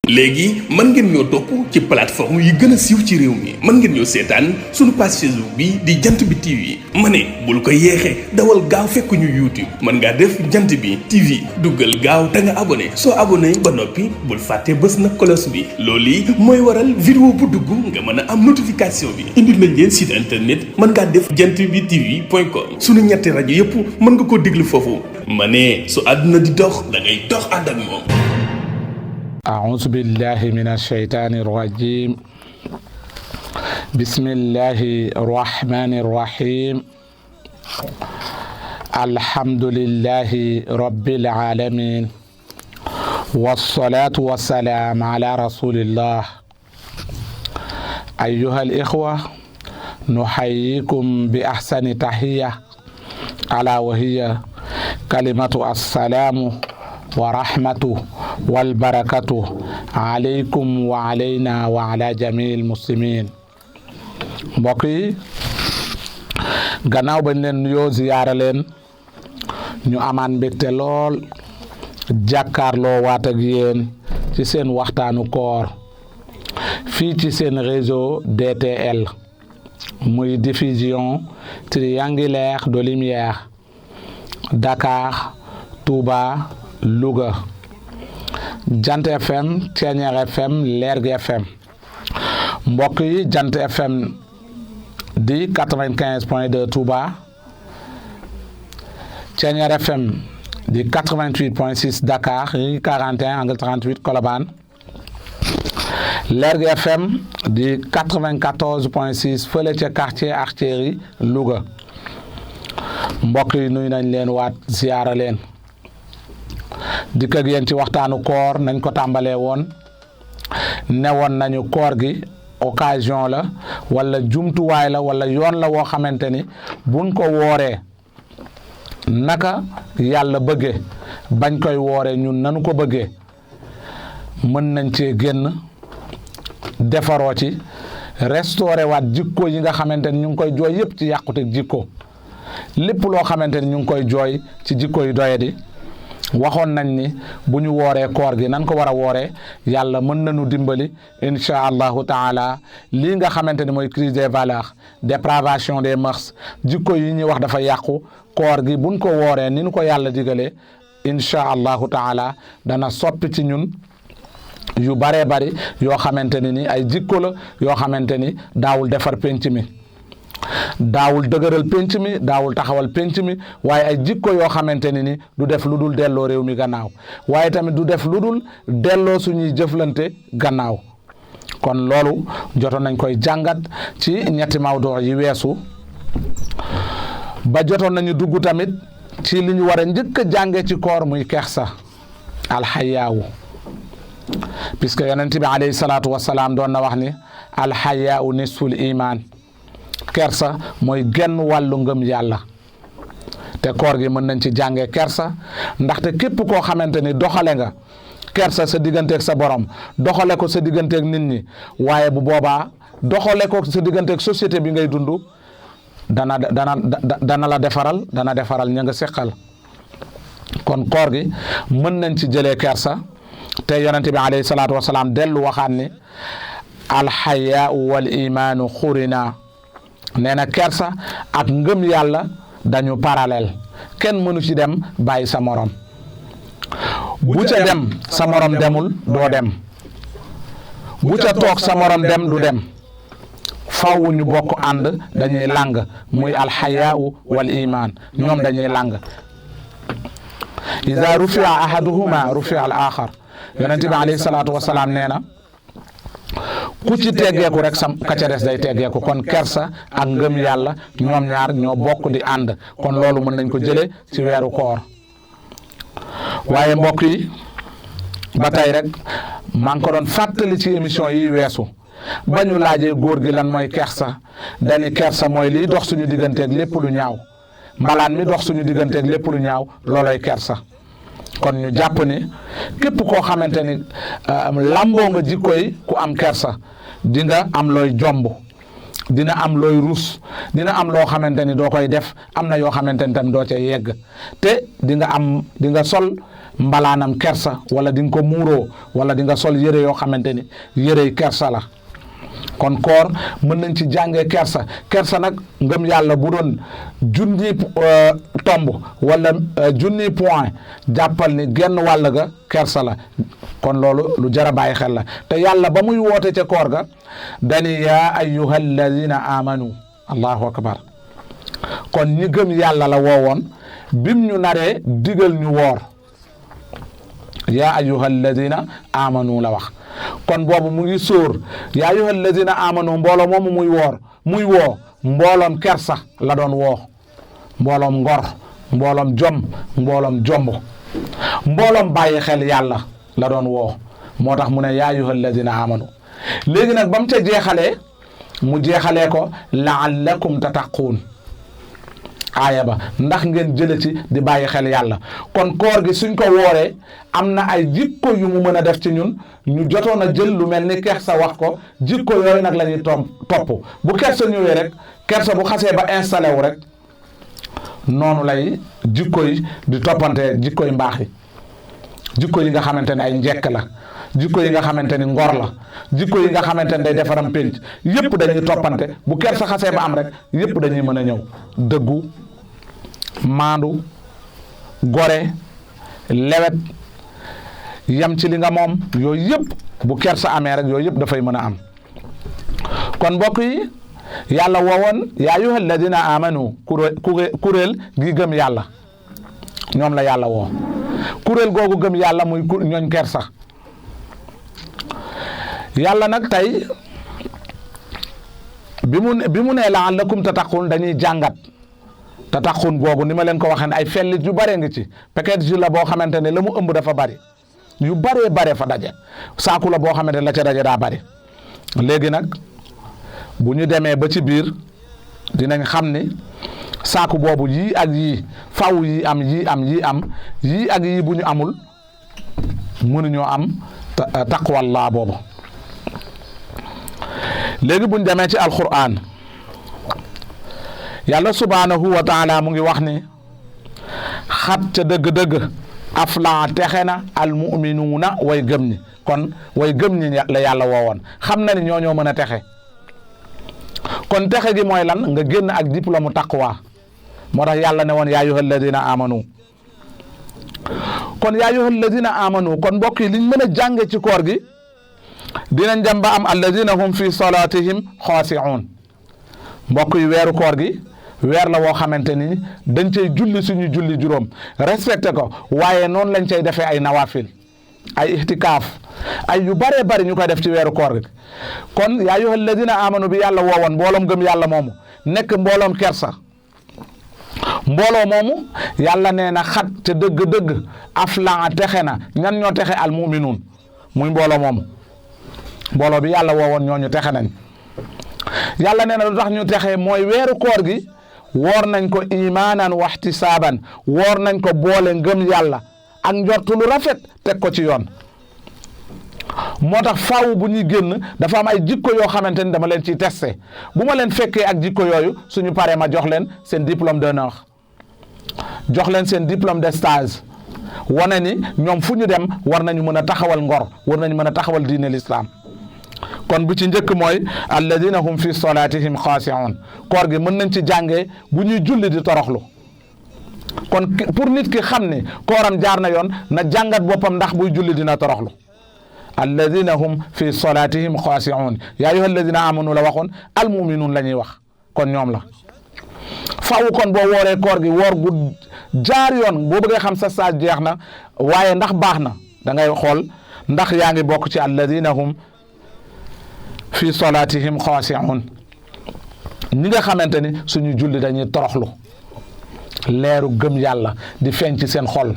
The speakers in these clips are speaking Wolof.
léegi mën ngeen ñoo topp ci plateforme yi gën a siiw ci réew mi mën ngeen ñoo seetaan suñu page Facebook bi di jant bi TV ma ne bul ko yeexee dawal gaaw fekk ñu YouTube mën ngaa def jant bi TV duggal gaaw te nga abonné soo abonné ba noppi bul fàtte bës na cloche bi loolu yi mooy waral vidéo bu dugg nga mën a am notification bi indil nañ leen site internet mën ngaa def jant bi TV.com suñu ñetti rajo yépp mën nga ko déglu foofu ma ne su àdduna di dox da ngay dox ànd ak moom. أعوذ بالله من الشيطان الرجيم بسم الله الرحمن الرحيم الحمد لله رب العالمين والصلاة والسلام على رسول الله أيها الإخوة نحييكم بأحسن تحية ألا وهي كلمة السلام ورحمته والبركة عليكم وعلينا وعلى جميع المسلمين mbokk yi gannaaw bañ leen nuyoo ziyaara leen ñu amaan mbégte lool jàkkaarloo waat ak yéen ci seen waxtaanu koor fii ci seen réseau DTL muy diffusion triangulaire de lumière Dakar Touba Louga Jant FM Thiéniere FM Lergui FM mbokk yi Jant FM di 95.2 Touba Thiéniere FM di 88.6 Dakar rue 41 angle 38 Colobane Lergui FM di 94.6 fële ca quartier Artillerie Louga mbokk yi nuyu nañ leen waat ziyaara leen dikk ak yéen ci waxtaanu koor nañ ko tàmbalee woon newoon nañu koor gi occasion la wala jumtuwaay la wala yoon la woo xamante ni buñ ko wooree naka yàlla bëggee bañ koy wooree ñun nanu ko bëggee mën nañ cee génn defaroo ci restauré waat jikko yi nga xamante ni ñu ngi koy jooy yëpp ci yàqute jikko lépp loo xamante ni ñu ngi koy jooy ci jikko yu doyadi waxoon nañ ni bu ñu wooree koor gi nan ko war a wooree yàlla mën nañu dimbali incha allahu taala lii nga xamante ni mooy crise des valeurs dépravation des mœurs jikko yi ñuy wax dafa yàqu koor gi buñ ko wooree ni ñu ko yàlla digalee incha allahu taala dana soppi ci ñun yu baree bari yoo xamante ni ay jikko la yoo xamante ni daawul defar penc mi daawul dëgëral penc mi daawul taxawal penc mi waaye ay jikko yoo xamante ni du def lu dul delloo réew mi gannaaw waaye tamit du def lu dul delloo suñuy jëflante gannaaw kon loolu jotoon nañ koy jàngat ci ñetti mawdu yi weesu ba jotoon nañu dugg tamit ci li ñu war a njëkk a jànge ci koor muy kersa alxayaawu puisque yonent bi alayhi salaatu wasalaam doon na wax ni alxayaawu nisful iman kersa mooy genn wàllu ngëm yàlla te koor gi mën nañ ci jàngee kersa ndaxte képp koo xamante ni doxale nga kersa sa digganteeg sa borom doxale ko sa digganteeg nit ñi waaye bu boobaa doxale ko sa digganteeg société bi ngay dund dana la defaral dana defaral ña nga seqal kon koor gi mën nañ ci jëlee kersa te yonente bi alayhi salaatu wasalaam dellu waxaat ni alxayaau wal imaanu xurina nee na kersa ak ngëm yàlla dañu parallèle kenn mënu ci dem bàyyi sa morom bu ca dem sa morom demul doo dem bu ca toog sa morom dem du dem faw ñu bokk ànd dañuy làng muy alxayaau wal iman ñoom dañuy làng ida rufia ahaduhuma rufia al axar yonente bi alayhi salaatu wasalaam nee na ku ci teggeeku rek sam ka ca des day teggeeku kon kersa ak ngëm yàlla ñoom ñaar ñoo bokk di ànd kon loolu mën nañ ko jëlee ci weeru koor waaye mbokk yi ba tey rek maa ngi ko doon fàttali ci émission yi weesu ba ñu laajee góor gi lan mooy kersa dañu kersa mooy liy dox suñu digganteeg lépp lu ñaaw mbalaan mi dox suñu digganteeg lépp lu ñaaw looloy kersa kon ñu jàpp ni képp koo xamante ni lamboo nga jikkoy ku am kersa di nga am looy jomb dina am looy rus dina am loo xamante ni doo koy def am na yoo xamante ni tamit doo ca yegg te di nga sol mbalaanam kersa wala di nga ko muuroo wala di nga sol yére yoo xamante ni yérey kersa la kon koor mën nañ ci jàngee kersa nag ngëm yàlla bu doon junni tomb wala junni point jàppal ni genn wàll ga kersa la kon loolu lu jar a bàyyi xel la te yàlla ba muy woote ca koor ga dani yaa ayyuha alladina amanu allahu akbar kon ñi gëm yàlla la woowoon bim ñu naree digal ñu woor yaa ayyuha alladina amanu la wax kon boobu mu ngi sóor yaa ayyuha alladina amanu mbooloo moomu muy woo mbooloom kersa la doon woo mbooloom ngor mbooloom jom mbooloom jomb mbooloom bàyyi xel yàlla la doon woo moo tax mu ne yaa ayyuha alladina amanu léegi nag ba mu ca jeexalee mu jeexalee ko laallakum tattaquun aaya ba ndax ngeen jële ci di bàyyi xel yàlla kon koor gi suñ ko wooree am na ay jikko yu mu mën a def ci ñun ñu jotoon a jël lu mel ni kersa wax ko jikko yooyu nag la ñuy topp bu kersa ñëwee rek kersa bu xasee ba installé wu rek noonu lay jikko yi di toppante jikko yi mbaax yi jikko yi nga xamante ne ay njekk la jikko yi nga xamante ni ngor la jikko yi nga xamante ne day defaram pénc yëpp dañuy toppante bu kersa xasee ba am rek yëpp dañuy mën a ñëw dëggu maandu gore lewet yam ci li nga moom yooyu yëpp bu kersa amee rek yooyu yëpp dafay mën a am kon mbokk yi yàlla woowoon yaa ayyuha alladina amanu kuréel gi gëm yàlla ñoom la yàlla woo kuréel googu gëm yàlla muy ñooñ kersa yàlla nag tey bi mu nee la'allakum tattaqun dañuy jàngat tattaqun boobu ni ma leen ko waxee ne ay fellit yu bare ngi ci paquet ji la boo xamante ne la mu ëmb dafa bari yu bare fa daje saaku la boo xamante ne la ca daje daa bari léegi nag bu ñu demee ba ci biir dinañ xam ni saaku boobu yii ak yii faw yii am yii ak yii bu ñu amul mënuñoo am taqwallah boobu léegi buñ demee ci alquran yàlla subhanahu wa taala mu ngi wax ni xat ca dëgg-dëgg afla texe na almuminuuna way gëm ñi kon way gëm ñi la yàlla woowoon xam na ni ñoo mën a texe kon texe gi mooy lan nga génn ak diplôme taqwa moo tax yàlla ne woon yaa ayyuha alladina amanu kon yaa ayyuha alladina amanu kon mbokk yi liñ mën a jànge ci koor gi dinañ dem ba am alladina hum fi salatihim xaasi'un mbokk yi weeru koor gi weer la woo xamante ni dañ cay julli suñu julli juróom respecté ko waaye noonu lañ cay defee ay nawafil ay ihtikaaf ay yu bëree bëri ñu koy def ci weeru koor gi kon yaa ayyuha alladina amanu bi yàlla woowoon mbooloom gëm yàlla moomu nekk mbooloom kersa mbooloo moomu yàlla nee na xat te dëgg-dëgg aflaa texe na ñan ñoo texe al muminuun muy mbooloo moomu mbooloo bi yàlla woowoon ñooñu texe nañ yàlla nee na lu tax ñu texe mooy weeru koor gi woor nañ ko imaanan wa ihtisaaban woor nañ ko boole ngëm yàlla ak njortu lu rafet teg ko ci yoon moo tax faaw bu ñuy génn dafa am ay jikko yoo xamante ni dama leen ciy testé bu ma leen fekkee ak jikko yooyu suñu paree ma jox leen seen diplôme d'honneur jox leen seen diplôme de stage wane ni ñoom fu ñu dem war nañu mën a taxawal ngor war nañu mën a taxawal diine l'islam kon bu ci njëkk mooy alladina hum fi salatihim xaasi'un koor gi mën nañ ci jàngee bu ñuy julli di toroxlu kon pour nit ki xam ne kooram jaar na yoon na jàngat boppam ndax buy julli dina toroxlu alladina hum fi salatihim xaasi'un yaa ayyuha alladina amanu la waxoon almuminuun la ñuy wax kon ñoom la faaw kon boo wooree koor gi woor gu jaar yoon boo bëggee xam sa stage jeex na waaye ndax baax na da ngay xool ndax yaa ngi bokk ci alladina hum fi salatihim xaasi'un ñi nga xamante ni suñu julli dañuy toroxlu leeru gëm yàlla di feeñ ci seen xol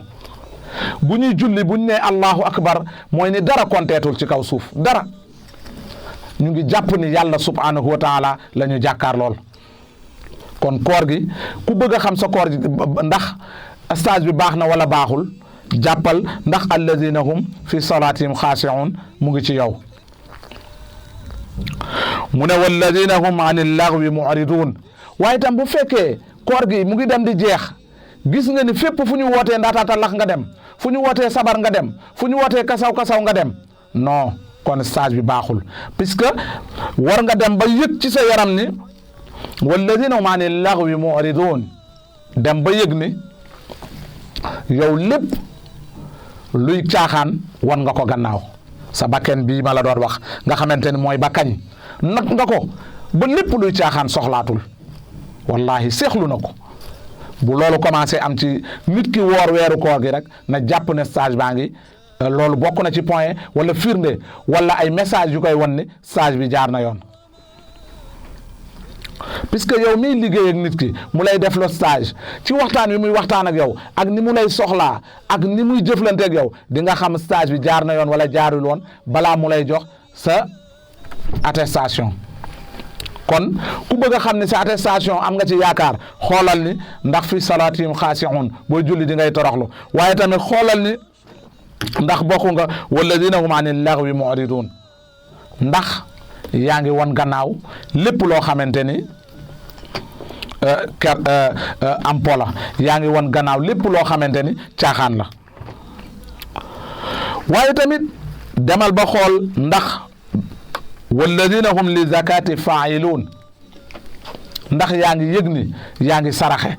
bu ñuy julli bu ñu nee allahu akbar mooy ni dara konteetul ci kaw suuf dara ñu ngi jàpp ni yàlla subhanahu wa taala la ñu jàkkaar lool kon koor gi ku bëgg a xam sa koor gi ndax stage bi baax na wala baaxul jàppal ndax alladina hum fi salatihim xaasi'un mu ngi ci yow mu ne walladina hum anil lagwi mu'ridun waaye tam bu fekkee koor gi mu ngi dem di jeex gis nga ni fépp fu ñu wootee ndaataata lax nga dem fu ñu wootee sabar nga dem fu ñu wootee kasaw nga dem non kon stage bi baaxul puisque war nga dem ba yëg ci sa yaram ni walladina hum ani laghwi mu'ridun dem ba yëg ni yow lépp luy caaxaan wan nga ko gannaaw sa bakken bii ma la doon wax nga xamante ni mooy ba kañ nag nga ko ba lépp luy caaxaan soxlaatul wallahi seexlu na ko bu loolu commencé am ci nit ki woor weeru koor gi rek na jàpp ne stage baa ngi loolu bokk na ci point wala firnde wala ay message yu koy wan ni stage bi jaar na yoon puisque yow miy liggéey ak nit ki mu lay def le stage ci waxtaan wi muy waxtaan ak yow ak ni mu lay soxlaa ak ni muy jëflante ak yow di nga xam stage bi jaar na yoon wala jaarul woon balaa mu lay jox sa attestation kon ku bëgg a xam ne sa attestation am nga ci yaakaar xoolal ni ndax fi salaatihim xaasi'uun booy julli di ngay toroxlu waaye tamit xoolal ni ndax bokku nga walladina hum ani laghwi mu'ridun ndax yaa ngi won gannaaw lépp loo xamante ni am pola yaa ngi won gannaaw lépp loo xamante ni caaxaan la waaye tamit demal ba xool ndax walladina hum li zakati faa'iluun ndax yaa ngi yëg ni yaa ngi saraxe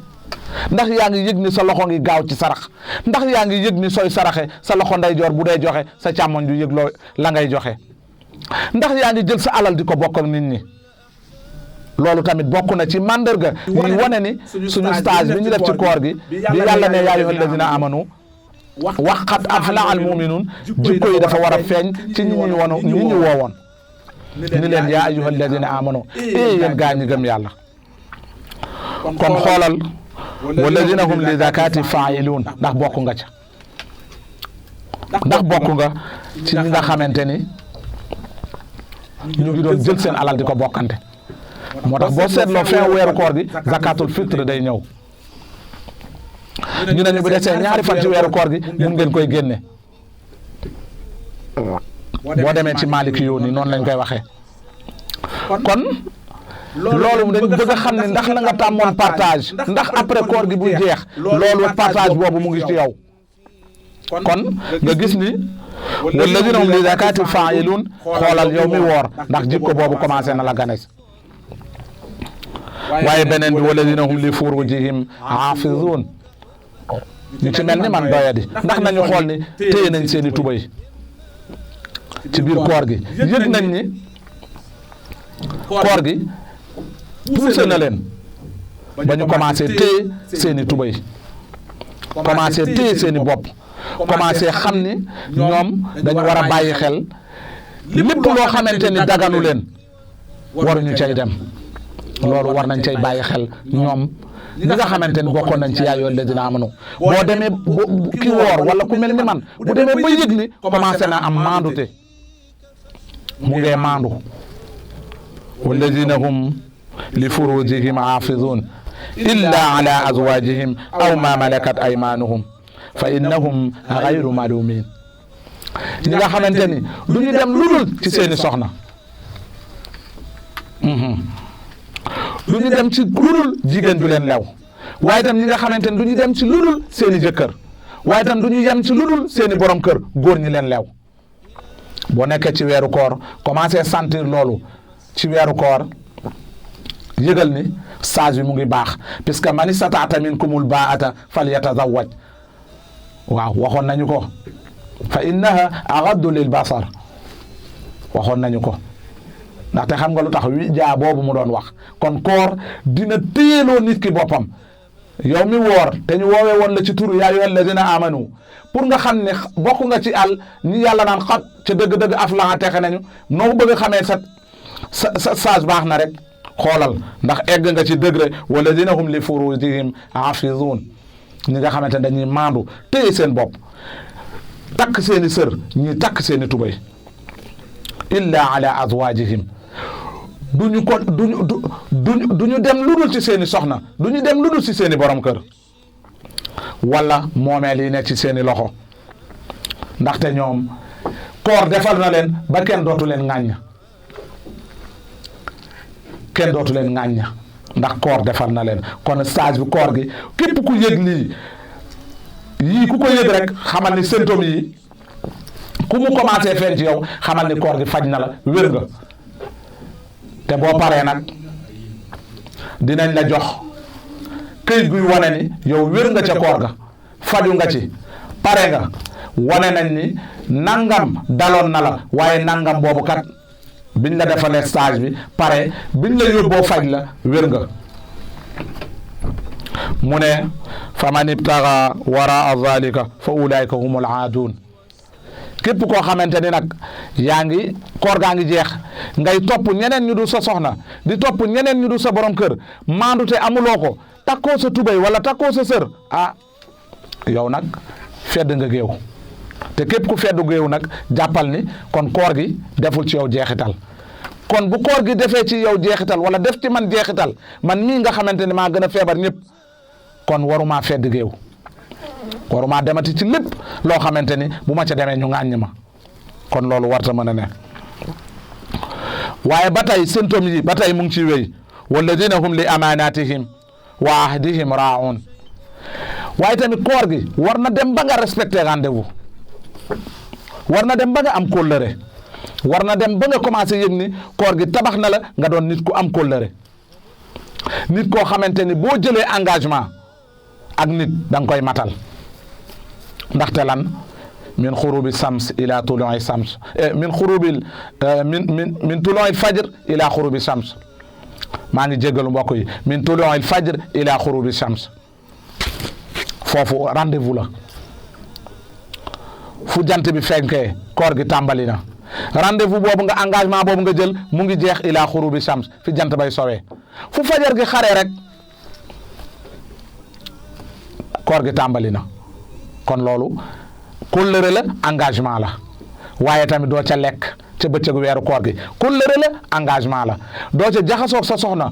ndax yaa ngi yëg ni sa loxo ngi gaaw ci sarax ndax yaa ngi yëg ni sooy saraxe sa loxo ndeyjoor bu dee joxe sa càmmoñ du yëg loo la ngay joxe ndax yaa ngi jël sa alal di ko bokk ak nit ñi loolu tamit bokk na ci mandarga yi wane ni suñu stage bi ñu def ci koor gi bi yàlla ne yaa ayyuhal lazina amanu waqad aflaha al mu'minuun jikko yi dafa war a feeñ ci ñi ñu woowoon ni leen yaa ayyuhal lazina amanu yéen gaa ñi gëm yàlla kon xoolal walladina hum li zakati faa'iluun ndax bokk nga ca ndax bokk nga ci ñi nga xamante ni ñu ngi doon jël seen alal di ko bokkante moo tax boo seetloo fin weeru koor gi zakatul fitre day ñëw ñu ne ñu bu desee ñaari fan ci weeru koor gi mun ngeen koy génne boo demee ci Maliki yoon yi noonu lañ koy waxee kon loolu dañ bëgg a xam ne ndax la nga tàmmoon partage ndax après koor gi buy jeex loolu partage boobu mu ngi ci yow kon nga gis ni walladina hum li zakati faa'iluun xoolal yow mi woor ndax jikko boobu commencé na la ganes waaye beneen bi walladina hum li furujihim haafizuun ñu ci mel ni man doyadi ndax nañu xool ni téye nañ seen i tubay ci biir koor gi yëg nañ ni koor gi poussé na leen ba ñu commencé téye seen i tubay commencé téye seen i bopp commencé xam ni ñoom dañu war a bàyyi xel lépp loo xamante ni daganu leen waruñu cay dem loolu war nañ cay bàyyi xel ñoom ñi nga xamante ni bokkoon nañ ci yaa ayyuhal lazina amanu boo demee ki woor wala ku mel ni man bu demee ba yëg ni commencé na am maandute mu ngee maandu walladina hum li furujihim haafizuun illa ala azwajihim aw ma malakat aymanuhum fa innahum ghayru malumin ñi nga xamante ni du ñu dem ludul ci seeni soxna du ñu dem ci ludul jigéen du leen lew waaye tam ñi nga xamante ni du ñu dem ci ludul seeni jëkkër waaye tam du ñu yem ci ludul seeni borom kër góor ñi leen lew boo nekkee ci weeru koor commencé sentir loolu ci weeru koor yëgal ni stage bi mu ngi baax puisque man istata'a minkumul baa'ata falyatazawwaj waaw waxoon nañu ko fa innaha aghaddu lil basar waxoon nañu ko ndaxte xam nga lu tax wi jaa boobu mu doon wax kon koor dina téyeloo nit ki boppam yow mi woor te ñu woowee woon la ci turu yaa ayyuhal lazina amanu pour nga xam ne bokk nga ci àll ñi yàlla naan xat ca dëgg-dëgg aflaha texe nañu noo bëgg a xamee sa sage baax na rek xoolal ndax egg nga ci degré walladina hum li furujihim haafizuun ñi nga xamante ne dañuy maandu téye seen bopp takk seeni sër ñi takk seeni tubay illa ala azwajihim duñu dem ludul ci seeni soxna duñu dem ludul ci seeni borom kër wala moomeel yi nekk ci seeni loxo ndaxte ñoom koor defal na leen ba kenn dootu leen ŋàññ ndax koor defal na leen kon stage bi koor gi képp ku yëg lii yii ku ko yëg rek xamal ni symptômes yi ku mu commencé feeñ ci yow xamal ni koor gi faj na la wér nga te boo paree nag dinañ la jox këyit guy wane ni yow wér nga ca koor ga faju nga ci pare nga wane nañ ni nangam daloon na la waaye nangam boobu kat biñ la defalee stage bi pare biñ la yóbboo faj la wér nga mu ne fa man ibtaga waraa zalika fa ulaika humul aadun képp koo xamante ni nag yaa ngi koor gaa ngi jeex ngay topp ñeneen ñu du sa soxna di topp ñeneen ñu du sa borom kër maandute amuloo ko takkoo sa tubéy wala takkoo sa sër ah yow nag fedd nga géew te képp ku feddu géew nag jàppal ni kon koor gi deful ci yow jeexital kon bu koor gi defee ci yow jeexital wala def ci man jeexital man mii nga xamante ni maa gën a feebar ñëpp kon waruma fedd géew waruma demati ci lépp loo xamante ni bu ma ca demee ñu ŋàññ ma kon loolu warta mën a ne waaye ba tey symptômes yi ba tey mu ngi ciy wéy walladina hum li amanatihim wa ahdihim raa'un waaye tamit koor gi war na dem ba nga respecté rendez-vous war na dem ba nga am kóllëre war na dem ba nga commencé yëg ni koor gi tabax na la nga doon nit ku am kóllëre nit koo xamante ni boo jëlee engagement ak nit da nga koy matal ndaxte lan min xurubi sams ila tulu'i sams min xurubil min tulu'il fajr ila xurubi sams maa ngi jéggalu mbokk yi min tulu'il fajr ila xurubi sams foofu rendez-vous la fu jant bi fenkee koor gi tàmbali na rendez-vous boobu nga engagement boobu nga jël mu ngi jeex ila xurubi shams fi jant bay sowee fu fajar gi xaree rek koor gi tàmbali na kon loolu kóllëre la engagement la waaye tamit doo ca lekk ca bëccëgu weeru koor gi kóllëre la engagement la doo ca jaxasoog sa soxna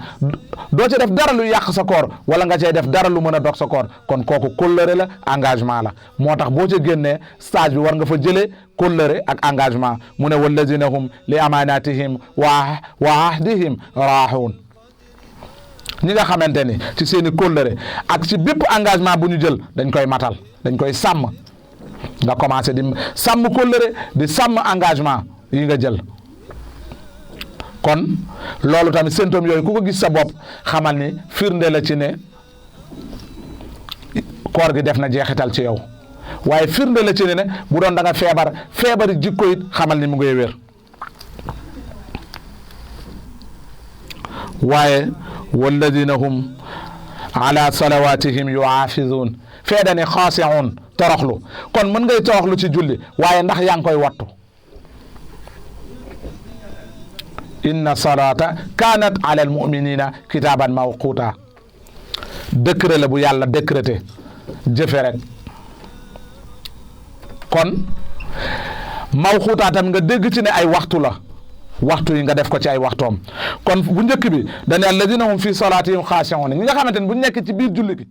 doo ca def dara lu yàq sa koor wala nga cay def dara lu mën a dog sa koor kon kooku kóllëre la engagement la moo tax boo ca génnee stage bi war nga fa jëlee kóllëre ak engagement mu ne wallazina hum li amanatihim wa ahdihim raahun ñi nga xamante ni ci seen i kóllëre ak ci bépp engagement bu ñu jël dañ koy matal dañ koy sàmm nga commencé di sàmm kóllëre di sàmm engagement yi nga jël kon loolu tamit symptômes yooyu ku ko gis sa bopp xamal ni firnde la ci ne koor gi def na jeexital ci yow waaye firnde la ci ne bu doon da nga feebari jikko it xamal ni mu ngay wér waaye walladina hum ala salawatihim yuhafizun feedani xaasiun toroxlu kon mën ngay toroxlu ci julli waaye ndax yaa ngi koy wattu inna salata kanat ala al muminina kitaban mawquta décret la bu yàlla décrété jëfe rek kon mawquta tam nga dégg ci ne ay waxtu la waxtu yi nga def ko ci ay waxtoom kon bu njëkk bi dañ alladina hum fi salatihim xaashi'un ñi nga xamante ne bu nekk ci biir julli gi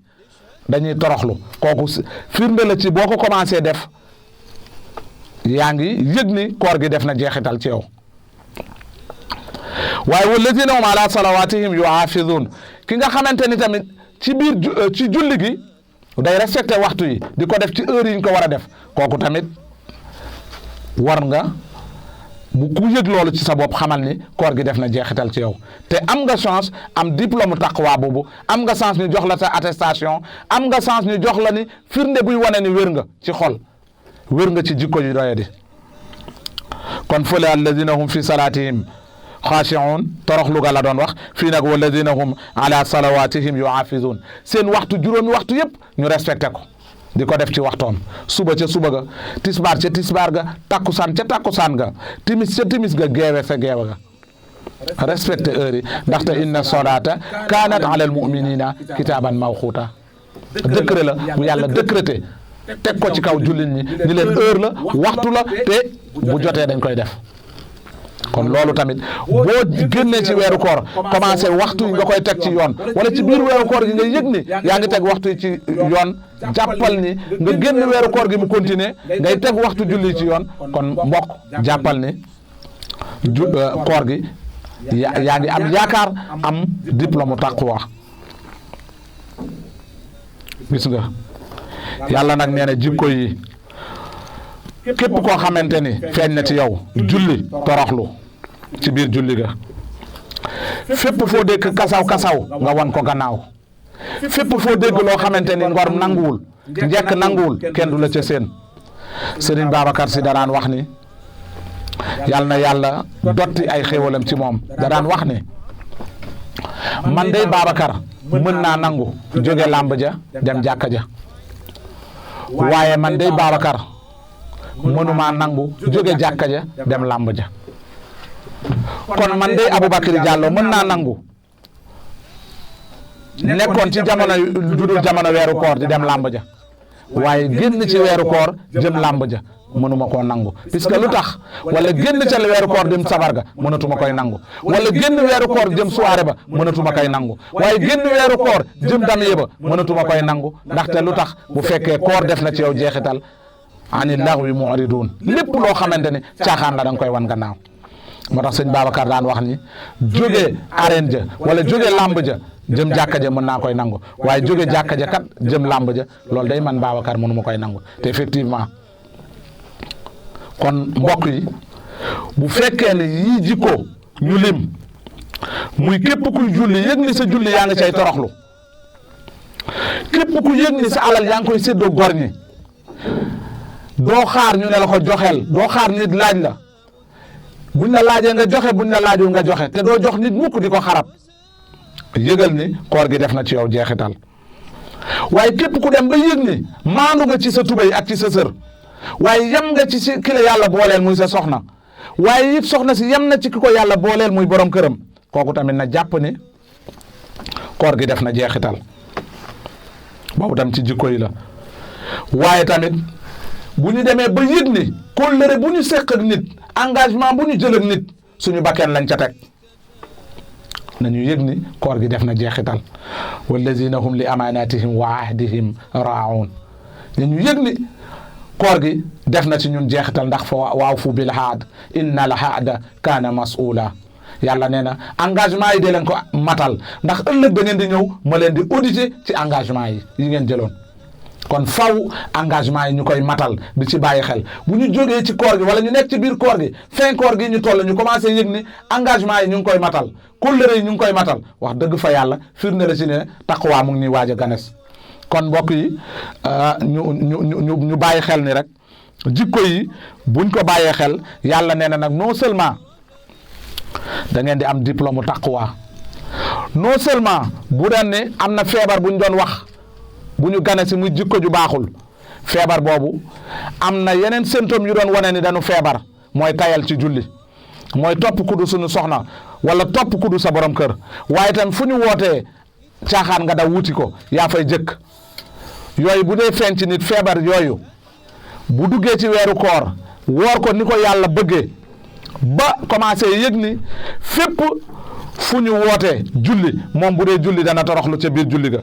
dañuy toroxlu kooku firnde la ci boo ko commencé def yaa ngi yëg ni koor gi def na jeexital ci yow waaye walladina hum ala salawatihim yuhafizun ki nga xamante ni tamit ci biir ci julli gi day respecté waxtu yi di ko def ci heure yi ñu ko war a def kooku tamit war nga bu ku yëg loolu ci sa bopp xamal ni koor gi def na jeexital ci yow te am nga chance am diplôme taqwa boobu am nga chance ñu jox la sa attestation am nga chance ñu jox la ni firnde buy wane ni wér nga ci xol wér nga ci jikko ji doye di kon fële alladina hum fi salatihim xaashi'un toroxlu ga la doon wax fii nag walladina hum ala salawatihim yuhafizun seen waxtu juróomi waxtu yëpp ñu respecté ko di ko def ci waxtoom suba ca suba ga tisbaar ca tisbaar ga takkusaan ca takkusaan ga timis ca timis ga geewe sa geewe ga respecté heure yi ndaxte inna solata kanat ala al muminina kitaban mawquta décret la bu yàlla décrété teg ko ci kaw jullit ñi ni leen heure la waxtu la te bu jotee dañ koy def kon loolu tamit boo génnee ci weeru koor commencé waxtu yi nga koy teg ci yoon wala ci biir weeru koor gi nga yëg ni yaa ngi teg waxtu yi ci yoon jàppal ni nga génn weeru koor gi mu continuer ngay teg waxtu julli ci yoon kon mbokk jàppal ni koor gi yaa ngi am yaakaar am diplôme taqwa gis nga yàlla nag nee na jikko yi képp koo xamante ni feeñ na ci yow julli toroxlu ci biir julli ga fépp foo dégg kasaw nga wan ko gannaaw fépp foo dégg loo xamante ni ngor nanguwul njekk nanguwul kenn du la ca seen Serigne Babacar Sy daraan wax ni yàlla na yàlla dotti ay xéewalam ci moom daraan wax ni man day Babacar mën naa nangu jóge làmb ja dem jàkka ja waaye man day Babacar mënumaa nangu jóge jàkka ja dem làmb ja kon man day Aboubacry Diallo mën naa nangu nekkoon ci jamono judul jamono weeru koor di dem làmb ja waaye génn ci weeru koor jëm làmb ja mënuma koo nangu puisque lu tax wala génn ca weeru koor dem sabar ga mënatuma koy nangu wala génn weeru koor jëm soirée ba mënatuma koy nangu waaye génn weeru koor jëm damier ba mënatuma koy nangu ndaxte lu tax bu fekkee koor def na ci yow jeexital ani laghwi mu'ridun lépp loo xamante ni caaxaan la da nga koy wan gannaaw moo tax sëñ Babacar daan wax ni jóge arène ja wala jóge làmb ja jëm jàkka ja mën naa koy nangu waaye jóge jàkka ja kat jëm làmb ja loolu day man Babacar mënu ma koy nangu te effectivement kon mbokk yi bu fekkee ne yii jikko ñu lim muy képp kuy julli yëg ni sa julli yaa ngi cay toroxlu képp ku yëg ni sa alal yaa ngi koy séddoo gor ñi doo xaar ñu ne la ko joxeel doo xaar nit laaj la buñ la laajee nga joxe buñ la laajul nga joxe te doo jox nit mukk di ko xarab yëgal ni koor gi def na ci yow jeexital waaye képp ku dem ba yëg ni maandu nga ci sa tubéy ak ci sa sër waaye yem nga ci si ki la yàlla booleel muy sa soxna waaye it soxna si yem na ci ki ko yàlla booleel muy borom këram kooku tamit na jàpp ni koor gi def na jeexital boobu tam ci jikko yi la waaye tamit bu ñu demee ba yëg ni kóllëre bu ñu seq ak nit engagement bu ñu jël ak nit suñu bakkeen lañ ca teg nañu yëg ni koor gi def na jeexital wallazina hum li amanatihim wa ahdihim raa'un nañu yëg ni koor gi def na ci ñun jeexital ndax fa waawfu bil haad inna al haada kaana mas'uula yàlla nee na engagement yi de leen ko matal ndax ëllëg da ngeen di ñëw ma leen di auditer ci engagement yi ngeen jëloon kon faw engagement yi ñu koy matal di ci bàyyi xel bu ñu jógee ci koor gi wala ñu nekk ci biir koor gi fin koor gi ñu toll ñu commencé yëg ni engagement yi ñu ngi koy matal kóllëre yi ñu ngi koy matal wax dëgg fa yàlla firnde la ci ne taqwa mu ngi ñuy waaj a ganes kon mbokk yi ñu bàyyi xel ni rek jikko yi buñ ko bàyyee xel yàlla nee na nag non seulement da ngeen di am diplôme taqwa non seulement bu daan ne am na feebar bu ñu doon wax bu ñu gane si muy jikko ju baaxul feebar boobu am na yeneen symptômes yu doon wane ni dañu feebar mooy tayal ci julli mooy topp kudu suñu soxna wala topp kudu sa borom kër waaye tam fu ñu wootee caaxaan nga daw wuti ko yaa fay jëkk yooyu bu dee feeñ ci nit feebar yooyu bu duggee ci weeru koor woor ko ni ko yàlla bëggee ba commencé yëg ni fépp fu ñu wootee julli moom bu dee julli dana toroxlu ca biir julli ga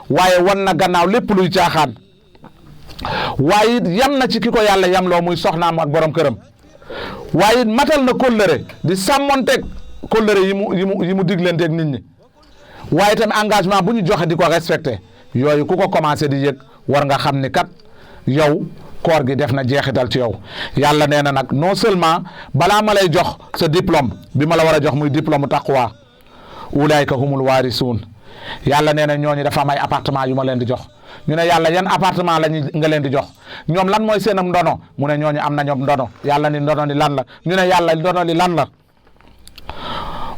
waaye wan na gannaaw lépp luy caaxaan waaye it yam na ci ki ko yàlla yam loo muy soxnaam ak borom këram waaye it matal na kóllëre di sàmmonteeg kóllëre yi mu diglanteeg nit ñi waaye tamit engagement bu ñu joxe di ko respecté yooyu ku ko commencé di yëg war nga xam ni kat yow koor gi def na jeexital ci yow yàlla nee na nag non seulement balaa ma lay jox sa diplôme bi ma la war a jox muy diplôme taqwa ulaayka humul waarisuun yàlla nee na ñooñu dafa am ay appartement yu ma leen di jox ñu ne yàlla yan appartement nga leen di jox ñoom lan mooy seenam ndono mu ne ñooñu am na ñoom ndono yàlla ni ndono li lan la ñu ne yàlla ndono li lan la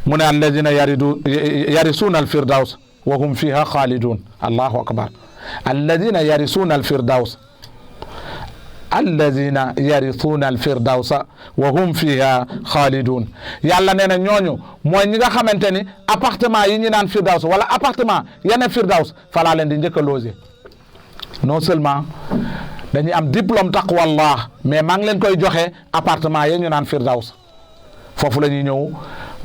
mu ne alladina yarisuuna al firdaws wa hum fiha xaalidun allahu akbar alladina yarisuuna al firdaws alladina yarisuuna al firdawsa wa hum fiha xaalidun yàlla nee na ñooñu mooy ñi nga xamante ni appartement yi ñu naan firdaws wala appartement yeneen firdaws falaa leen di njëkk a loger non seulement dañuy am diplôme taqwallah mais maa ngi leen koy joxe appartement yi ñu naan firdaws foofu la ñuy ñëw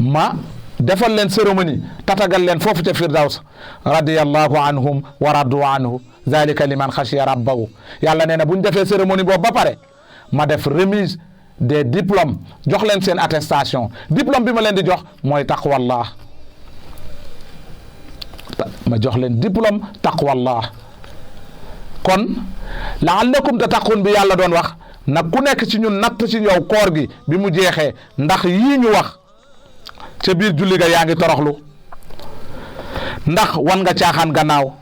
ma defal leen cérémonie tatagal leen foofu ca firdaws radiyallahu anhum wa radu anhu zalika liman xashiya rabbahu yàlla nee na bu ñu defee cérémonie boobu ba pare ma def remise des diplômes jox leen seen attestation diplôme bi ma leen di jox mooy taqwallah ma jox leen diplôme taqwallah kon la'allakum tattaqun bi yàlla doon wax nag ku nekk ci ñun natt ci yow koor gi bi mu jeexee ndax yii ñu wax ca biir julli ga yaa ngi toroxlu, ndax wan nga caaxaan gannaaw,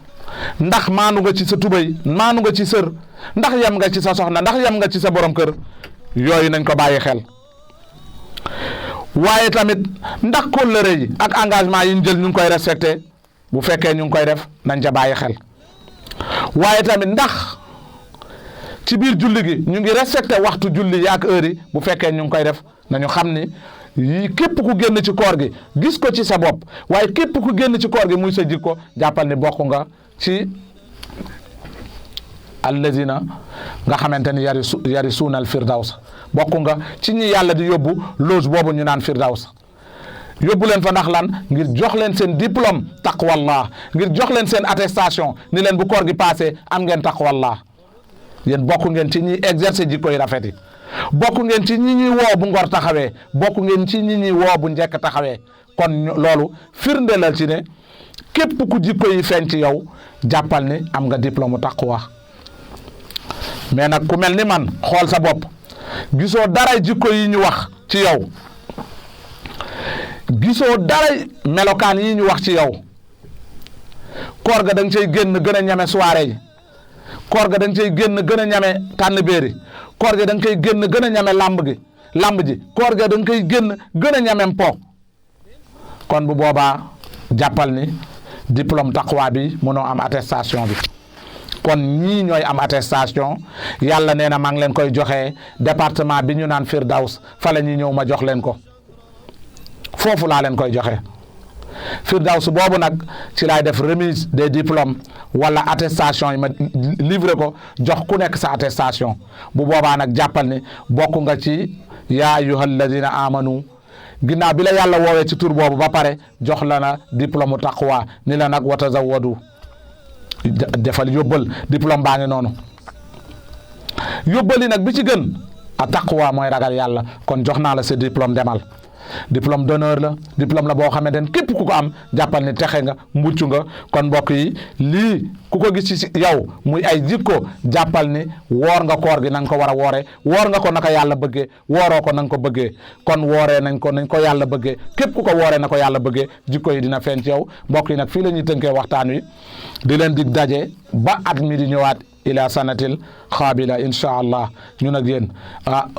ndax maanu nga ci sa tubay, maanu nga ci sër, ndax yem nga ci sa soxna, ndax yem nga ci sa borom kër. yooyu nañ ko bàyyi xel. waaye tamit ndax kóllëre yi ak engagement yi ñu jël ñu ngi koy respecté, bu fekkee ñu ngi koy def nañ ca bàyyi xel. waaye tamit ndax ci biir julli gi ñu ngi respecté waxtu julli yi ak heure yi, bu fekkee ñu ngi koy def nañu xam ni yii képp ku génn ci koor gi gis ko ci sa bopp, waaye képp ku génn ci koor gi muy sa jikko, jàppal ni bokk nga ci allazina nga xamante ni yarisuuna al firdaws, bokk nga ci ñi yàlla di yóbbu loge boobu ñu naan firdaws. yóbbu leen fa ndax lan? ngir jox leen seen diplôme taqwallah, ngir jox leen seen attestation ni leen bu koor gi passé am ngeen taqwallah. yéen bokk ngeen ci ñi exercer jikko yi rafet yi, bokk ngeen ci ñi ñuy woo bu ngor taxawee, bokk ngeen ci ñi ñuy woo bu njëkk taxawee. kon loolu firnde la ci ne képp ku jikko yi feeñ ci yow jàppal ni am nga diplôme taqwa. mais nag ku mel ni man xool sa bopp gisoo dara jikko yi ñu wax ci yow, gisoo dara melokaan yi ñu wax ci yow, koor ga da nga cay génn gën a ñame soirée yi, koor ga da nga cay génn gën a ñame tànn béeri, koor ga da nga koy génn gën a ñame làmb ji, koor ga da nga koy génn gën a ñame po. kon bu boobaa jàppal ni diplôme taqwa bi mënoo am attestation bi. kon ñii ñooy am attestation, yàlla nee na maa ngi leen koy joxe département bi ñu naan Firdaws, fa la ñuy ñëw ma jox leen ko, foofu laa leen koy joxe. Firdaws boobu nag ci laay def remise des diplômes wala attestation yi ma livré ko jox ku nekk sa attestation. bu boobaa nag jàppal ni bokk nga ci yaa ayyuhal ladina amanu, ginnaaw bi la yàlla woowee ci tur boobu ba pare jox la na diplôme taqwa ni la nag wa tazawwadu, defal yóbbal diplôme baa ngi noonu. yóbbali nag bi ci gën a taqwa mooy ragal yàlla, kon jox naa la sa diplôme, demal. diplôme d'honneur la, diplôme la boo xamante ne képp ku ko am jàppal ni texe nga, mucc nga. kon mbokk yi lii ku ko gis ci yow muy ay jikko, jàppal ni woor nga koor gi na nga ko war a wooree, woor nga ko naka yàlla bëggee, wooroo ko na nga ko bëggee. kon wooree nañ ko yàlla bëggee, képp ku ko wooree na ko yàlla bëggee, jikko yi dina feeñ ci yow. mbokk yi nag fii la ñuy tënkee waxtaan wi, di leen dig daje ba at mi di ñëwaat ila sanatil xaabila incha allah. ñun ak yéen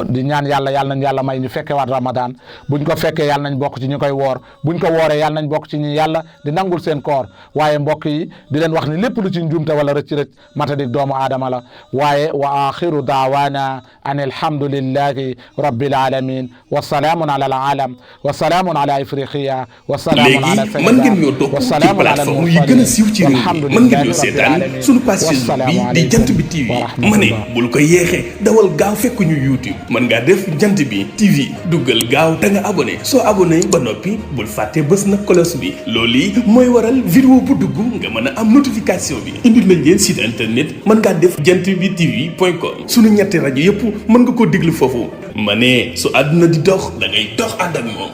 di ñaan yàlla nañ yàlla may ñu fekke waat Ramadan. buñ ko fekkee yàlla nañ bokk ci ñu koy woor, buñ ko wooree yàlla nañ bokk ci ñi yàlla di nangul seen koor. waaye mbokk yi di leen wax ni lépp lu ci njuumte wala rëcc matadik doomu aadama la. waaye wa axiru daawana an alhamdulillahi rabbil alamin wa salaamun ala al alam wa salaamun ala ifriqiya wa salaamun ala léegi mën ngeen ñoo topp ci plateforme yi gën a siiw ci réew mi, mën ngeen ñoo seetaan suñu page Facebook bi di Jant Bi TV. ma ne bul ko yeexee, dawal gaaw fekk ñu YouTube, mën ngaa def Jant Bi TV, duggal gaaw te nga abonné. soo abonné ba noppi bul fàtte bës na cloche bi, loolu yi mooy waral vidéo bu dugg nga mën a am notification bi. indil nañ leen site internet, mën ngaa def jantbitv.com. suñu ñetti rajo yëpp mën nga koo déglu foofu. ma ne su àdduna di dox da ngay dox ànd ak moom.